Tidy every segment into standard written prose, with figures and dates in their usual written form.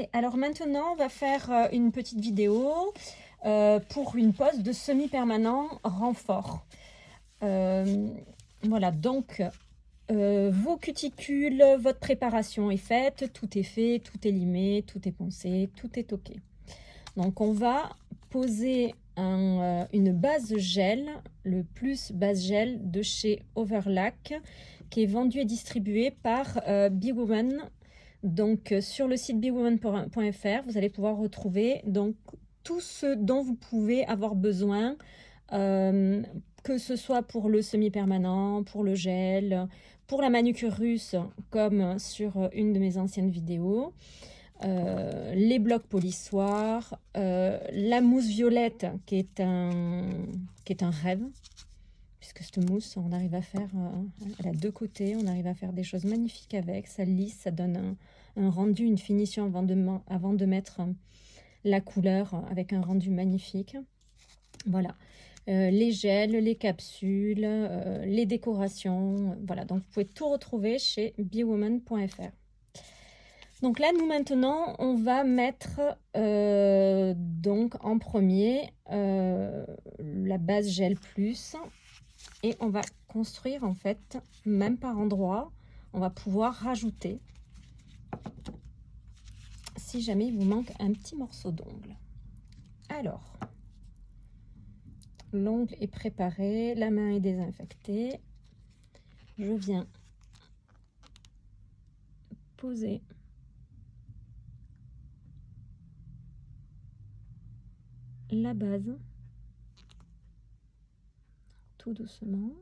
Allez, alors maintenant, on va faire une petite vidéo pour une pose de semi-permanent renfort. Voilà, donc vos cuticules, votre préparation est faite, tout est fait, tout est limé, tout est poncé, tout est OK. Donc on va poser une base gel, le plus base gel de chez Overlack, qui est vendu et distribué par Bewoman. Donc sur le site bewoman.fr, vous allez pouvoir retrouver donc tout ce dont vous pouvez avoir besoin, que ce soit pour le semi-permanent, pour le gel, pour la manucure russe, comme sur une de mes anciennes vidéos. Les blocs polissoirs, la mousse violette qui est un rêve, puisque cette mousse, on arrive à faire, elle a deux côtés, on arrive à faire des choses magnifiques avec, ça lisse, ça donne un rendu, une finition avant de mettre la couleur avec un rendu magnifique. Voilà, les gels, les capsules, les décorations, voilà, donc vous pouvez tout retrouver chez bewoman.fr. Donc là, nous maintenant, on va mettre donc en premier la base gel plus et on va construire en fait, même par endroit, on va pouvoir rajouter si jamais il vous manque un petit morceau d'ongle. Alors, l'ongle est préparé, la main est désinfectée. Je viens poser la base tout doucement.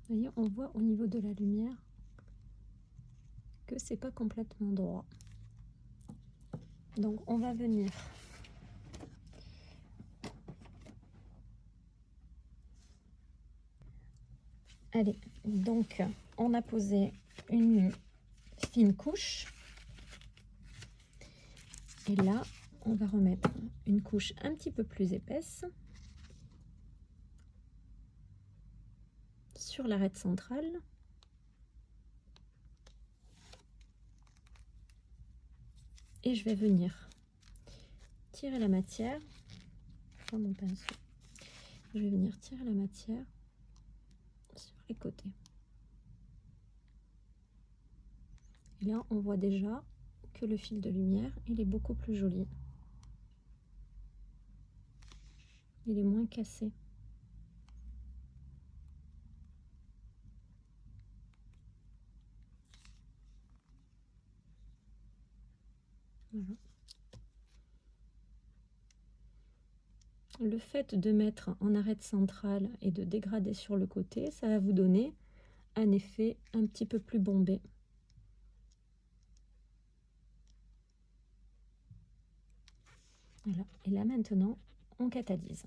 Vous voyez, on voit au niveau de la lumière que c'est pas complètement droit. Donc on va venir allez, donc on a posé une fine couche et là on va remettre une couche un petit peu plus épaisse sur l'arête centrale. Et je vais venir tirer la matière, je prends mon pinceau, je vais venir tirer la matière sur les côtés. Et là, on voit déjà que le fil de lumière, il est beaucoup plus joli. Il est moins cassé. Voilà. Le fait de mettre en arête centrale et de dégrader sur le côté, ça va vous donner un effet un petit peu plus bombé. Voilà. Et là maintenant, on catalyse.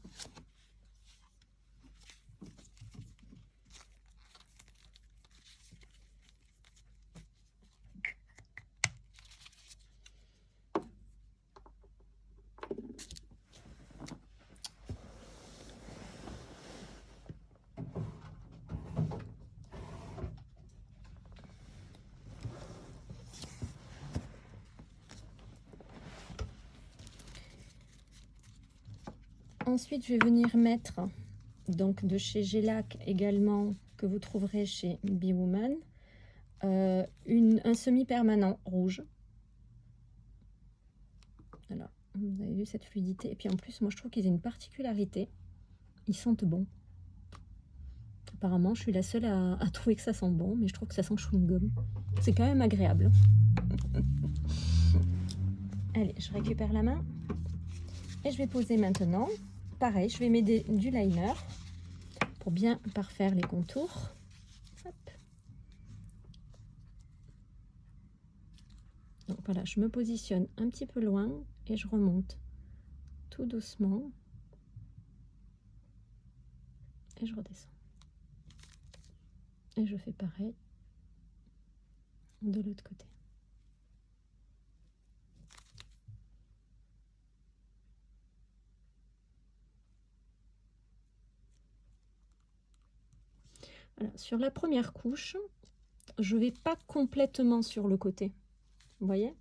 Ensuite, je vais venir mettre, donc de chez Gelac également, que vous trouverez chez Bewoman, un semi-permanent rouge. Voilà, vous avez vu cette fluidité. Et puis en plus, moi je trouve qu'ils ont une particularité. Ils sentent bon. Apparemment, je suis la seule à trouver que ça sent bon, mais je trouve que ça sent chewing-gum. C'est quand même agréable. Allez, je récupère la main. Et je vais poser maintenant. Pareil, je vais m'aider du liner pour bien parfaire les contours. Hop. Donc voilà, je me positionne un petit peu loin et je remonte tout doucement. Et je redescends. Et je fais pareil de l'autre côté. Voilà. Sur la première couche, je vais pas complètement sur le côté. Vous voyez?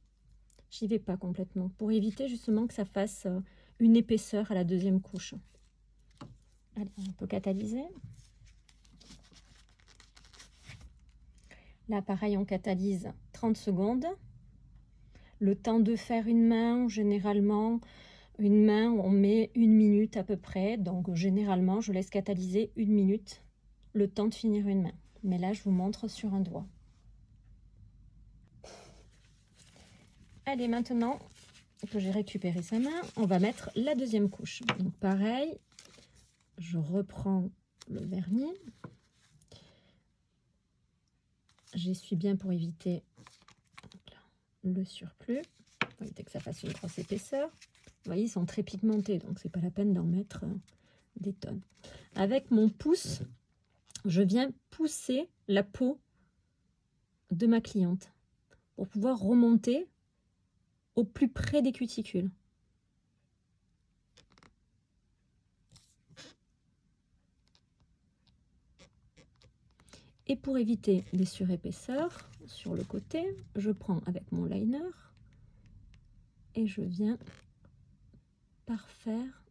J'y vais pas complètement pour éviter justement que ça fasse une épaisseur à la deuxième couche. Allez, on peut catalyser. Là, pareil, on catalyse 30 secondes. Le temps de faire une main, généralement, une main, on met 1 minute à peu près. Donc, généralement, je laisse catalyser 1 minute, le temps de finir une main. Mais là, je vous montre sur un doigt. Allez, maintenant que j'ai récupéré sa main, on va mettre la deuxième couche. Donc, pareil, je reprends le vernis. J'essuie bien pour éviter le surplus, pour éviter que ça fasse une grosse épaisseur. Vous voyez, ils sont très pigmentés, donc c'est pas la peine d'en mettre des tonnes. Avec mon pouce, je viens pousser la peau de ma cliente pour pouvoir remonter au plus près des cuticules. Et pour éviter les surépaisseurs sur le côté, je prends avec mon liner et je viens parfaire,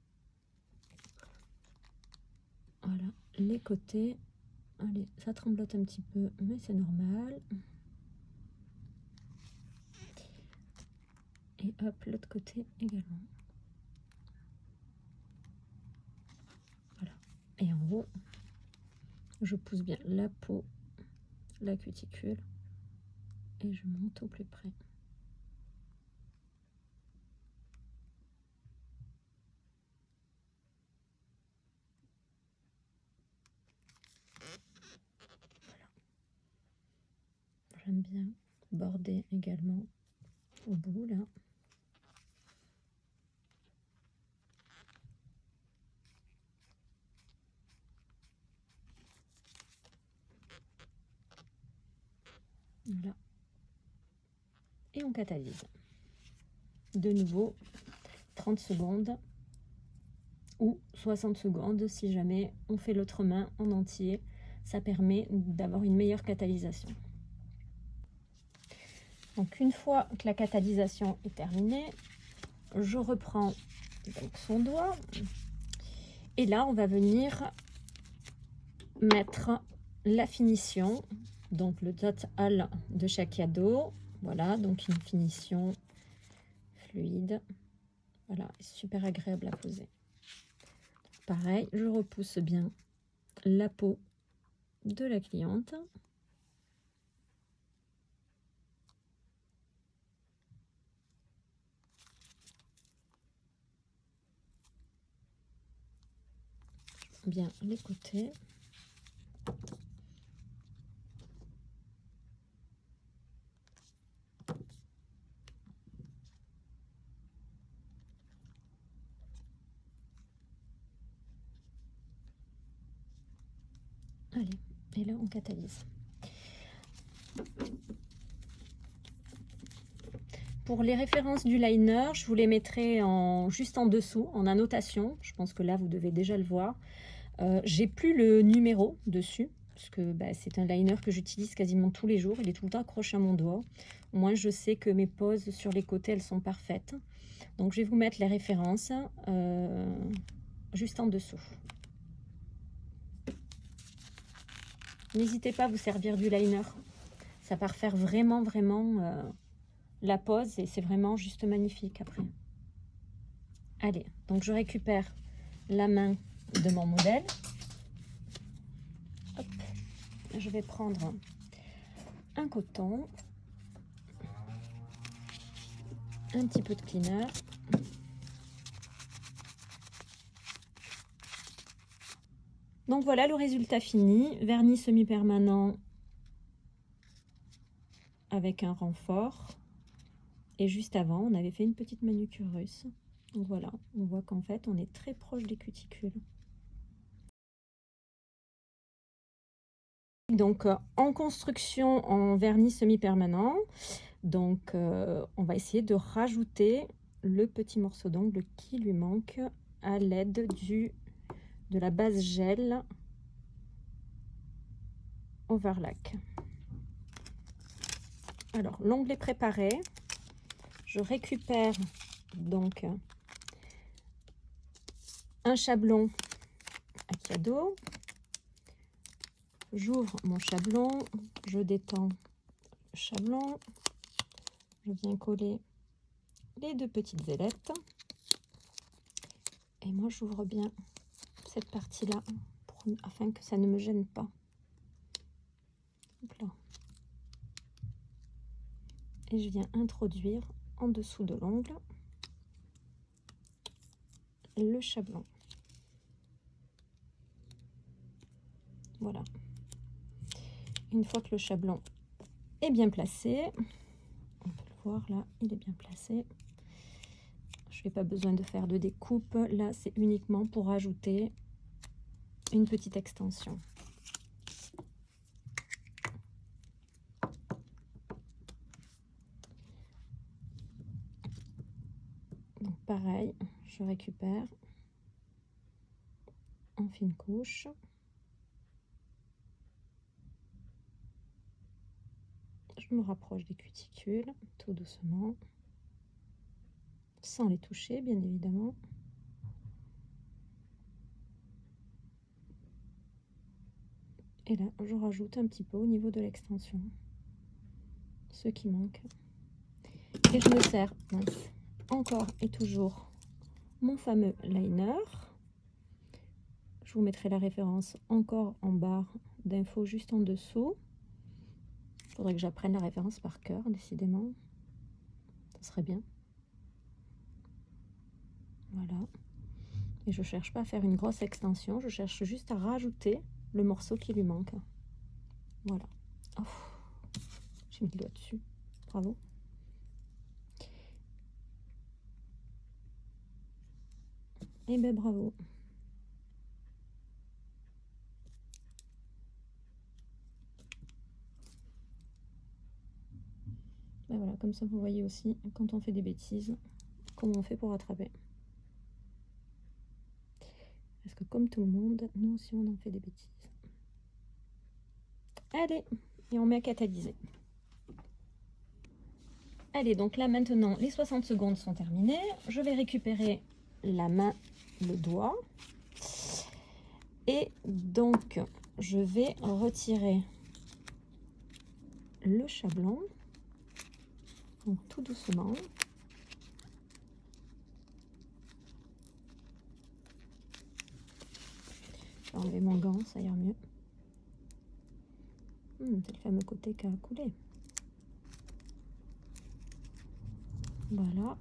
voilà, les côtés. Allez, ça tremblote un petit peu, mais c'est normal. Et hop, l'autre côté également. Voilà. Et en haut, je pousse bien la peau, la cuticule, et je monte au plus près. J'aime bien border également au bout là. Voilà. Et on catalyse. De nouveau, 30 secondes ou 60 secondes si jamais on fait l'autre main en entier. Ça permet d'avoir une meilleure catalysation. Donc une fois que la catalysation est terminée, je reprends donc son doigt et là on va venir mettre la finition, donc le total de chaque cadeau. Voilà, donc une finition fluide, voilà, super agréable à poser. Pareil, je repousse bien la peau de la cliente. Bien les côtés. Allez, et là on catalyse. Pour les références du liner, je vous les mettrai juste en dessous, en annotation. Je pense que là, vous devez déjà le voir. J'ai plus le numéro dessus, parce que c'est un liner que j'utilise quasiment tous les jours. Il est tout le temps accroché à mon doigt. Au moins, je sais que mes poses sur les côtés, elles sont parfaites. Donc, je vais vous mettre les références juste en dessous. N'hésitez pas à vous servir du liner. Ça part faire vraiment la pose et c'est vraiment juste magnifique après. Allez, donc je récupère la main de mon modèle. Hop. Je vais prendre un coton, un petit peu de cleaner. Donc voilà le résultat fini, vernis semi-permanent avec un renfort. Et juste avant, on avait fait une petite manucure russe. Donc voilà, on voit qu'en fait, on est très proche des cuticules. Donc en construction en vernis semi-permanent, donc on va essayer de rajouter le petit morceau d'ongle qui lui manque à l'aide de la base gel overlock. Alors, l'onglet préparé, je récupère donc un chablon à cadeau. J'ouvre mon chablon, je détends le chablon, je viens coller les deux petites ailettes. Et moi, j'ouvre bien cette partie-là afin que ça ne me gêne pas. Donc là. Et je viens introduire en dessous de l'ongle le chablon. Voilà. Une fois que le chablon est bien placé, on peut le voir là, il est bien placé. Je n'ai pas besoin de faire de découpe. Là, c'est uniquement pour ajouter une petite extension. Donc pareil, je récupère en fine couche. Je me rapproche des cuticules tout doucement, sans les toucher bien évidemment. Et là, je rajoute un petit peu au niveau de l'extension, ce qui manque. Et je me sers encore et toujours mon fameux liner. Je vous mettrai la référence encore en barre d'infos juste en dessous. Il faudrait que j'apprenne la référence par cœur, décidément. Ça serait bien. Voilà. Et je cherche pas à faire une grosse extension, je cherche juste à rajouter le morceau qui lui manque. Voilà. Oh, j'ai mis le doigt dessus. Bravo. Et ben bravo. Ben voilà, comme ça vous voyez aussi, quand on fait des bêtises, comment on fait pour rattraper. Parce que comme tout le monde, nous aussi on en fait des bêtises. Allez, et on met à catalyser. Allez, donc là maintenant, les 60 secondes sont terminées. Je vais récupérer la main, le doigt. Et donc, je vais retirer le chablon. Donc tout doucement. Je vais enlever mon gant, ça ira mieux. C'est le fameux côté qui a coulé. Voilà.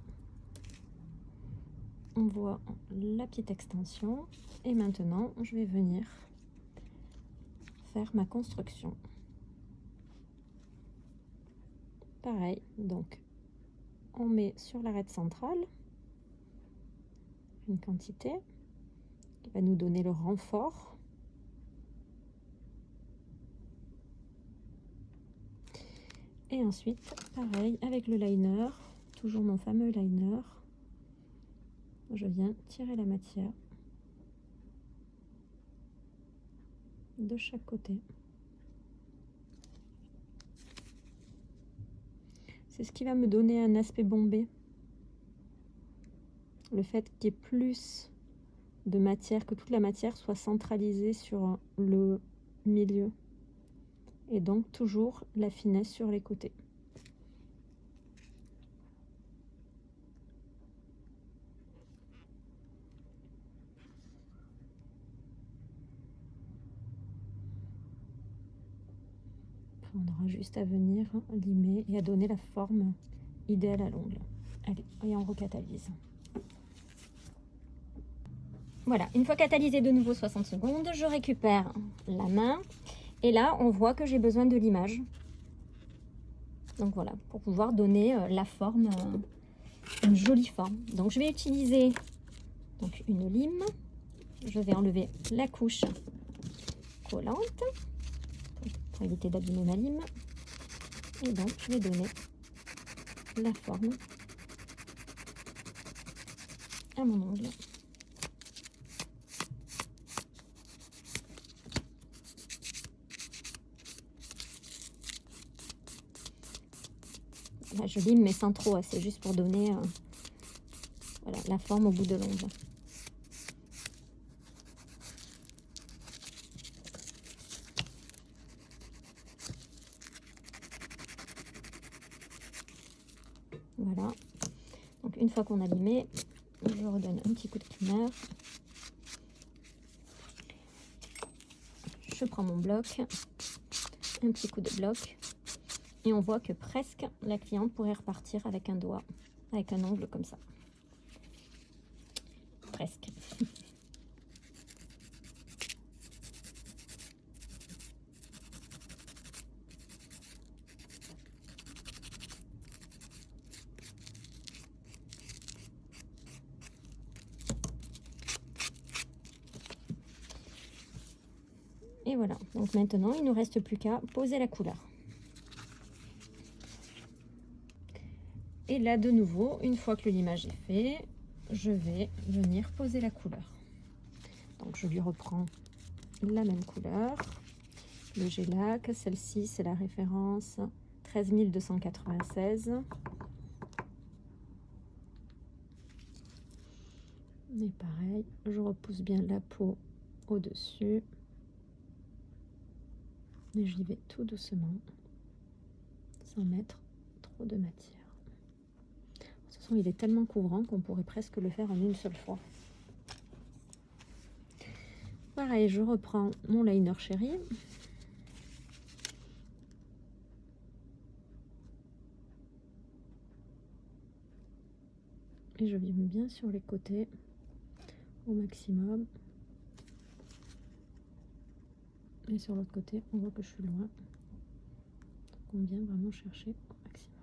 On voit la petite extension. Et maintenant, je vais venir faire ma construction. Pareil, donc on met sur l'arête centrale une quantité qui va nous donner le renfort. Et ensuite, pareil, avec le liner, toujours mon fameux liner, je viens tirer la matière de chaque côté. C'est ce qui va me donner un aspect bombé. Le fait qu'il y ait plus de matière, que toute la matière soit centralisée sur le milieu. Et donc toujours la finesse sur les côtés. On aura juste à venir limer et à donner la forme idéale à l'ongle. Allez, et on recatalyse. Voilà, une fois catalysé de nouveau 60 secondes, je récupère la main. Et là, on voit que j'ai besoin de l'image. Donc voilà, pour pouvoir donner la forme, une jolie forme. Donc je vais utiliser donc, une lime. Je vais enlever la couche collante pour éviter d'abîmer ma lime. Et donc je vais donner la forme à mon ongle. Là, je lime, mais sans trop, c'est juste pour donner voilà, la forme au bout de l'ongle. Voilà. Donc une fois qu'on a limé, je redonne un petit coup de cleaner. Je prends mon bloc, un petit coup de bloc, et on voit que presque la cliente pourrait repartir avec un doigt, avec un ongle comme ça. Presque. Et voilà, donc maintenant il ne nous reste plus qu'à poser la couleur. Et là de nouveau, une fois que le limage est fait, je vais venir poser la couleur. Donc je lui reprends la même couleur, le Gelac, celle-ci c'est la référence 13 296. Et pareil, je repousse bien la peau au-dessus. Et j'y vais tout doucement, sans mettre trop de matière. De toute façon, il est tellement couvrant qu'on pourrait presque le faire en une seule fois. Pareil, je reprends mon liner chéri. Et je viens bien sur les côtés au maximum. Et sur l'autre côté, on voit que je suis loin. Donc on vient vraiment chercher au maximum.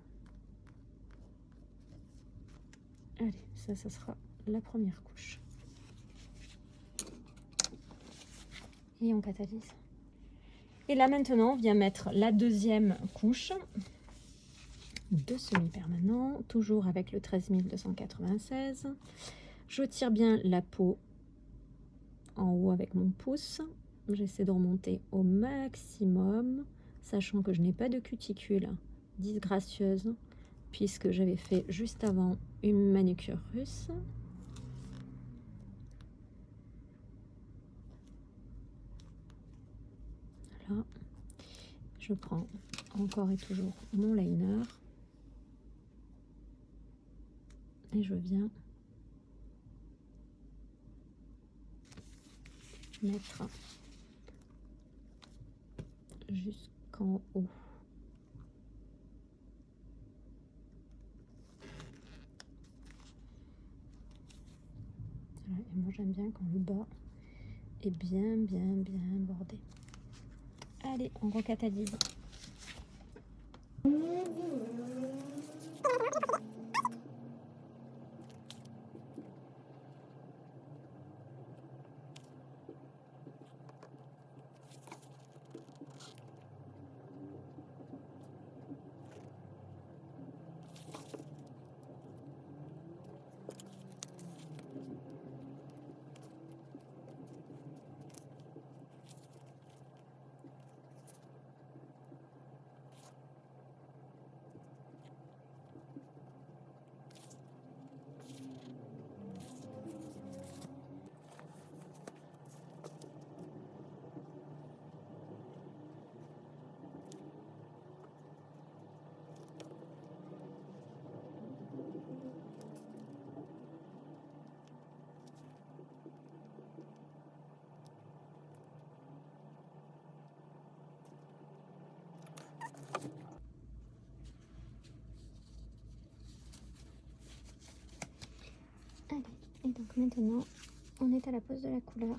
Allez, ça sera la première couche. Et on catalyse. Et là maintenant, on vient mettre la deuxième couche de semi-permanent, toujours avec le 13 296. Je tire bien la peau en haut avec mon pouce. J'essaie de remonter au maximum, sachant que je n'ai pas de cuticule disgracieuse, puisque j'avais fait juste avant une manucure russe. Voilà. Je prends encore et toujours mon liner. Et je viens mettre jusqu'en haut. Voilà. Et moi j'aime bien quand le bas est bien bordé. Allez, on recatalyse. Allez, et donc maintenant, on est à la pose de la couleur.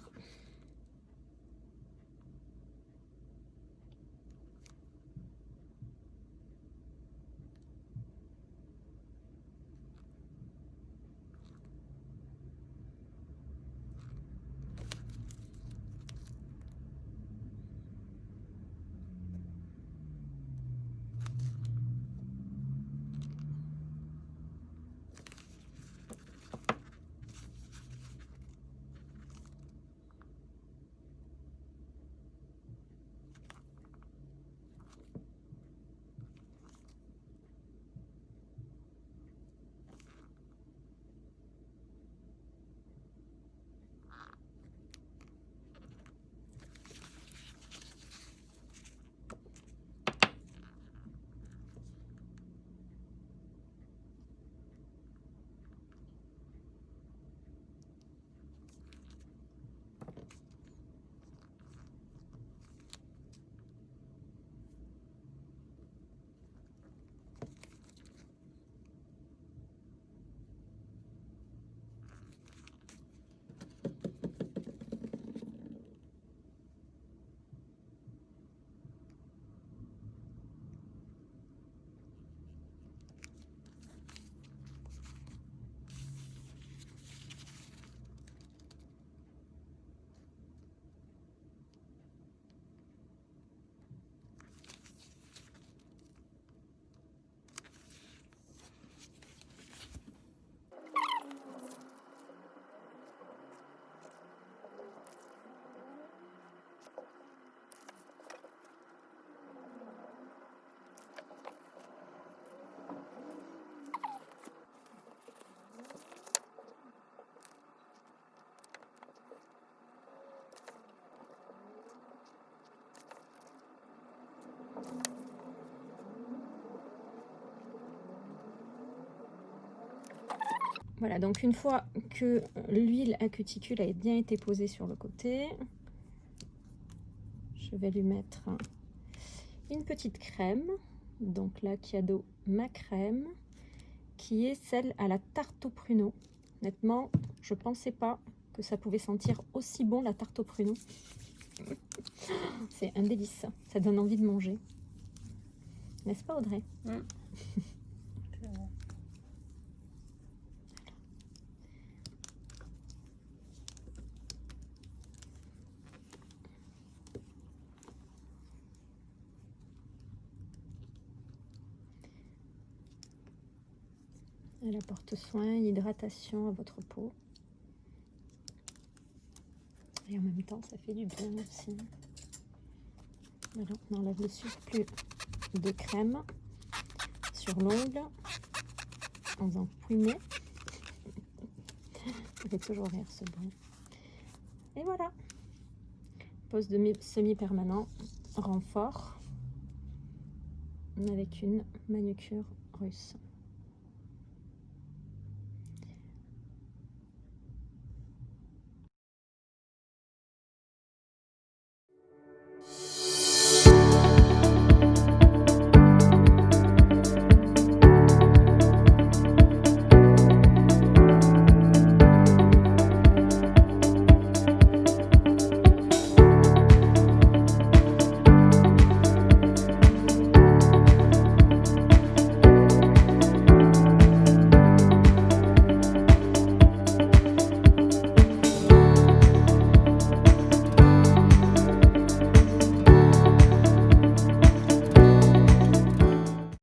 Voilà, donc une fois que l'huile à cuticule a bien été posée sur le côté, je vais lui mettre une petite crème. Donc là, cadeau, ma crème, qui est celle à la tarte au pruneau. Honnêtement, je pensais pas que ça pouvait sentir aussi bon la tarte au pruneau. C'est un délice, ça donne envie de manger. N'est-ce pas, Audrey? Elle apporte soin et hydratation à votre peau. Et en même temps, ça fait du bien aussi. Voilà, on enlève le surplus de crème sur l'ongle en faisant pouiner. Ça fait toujours rire ce bruit. Et voilà. Pose de semi-permanent, renfort avec une manucure russe.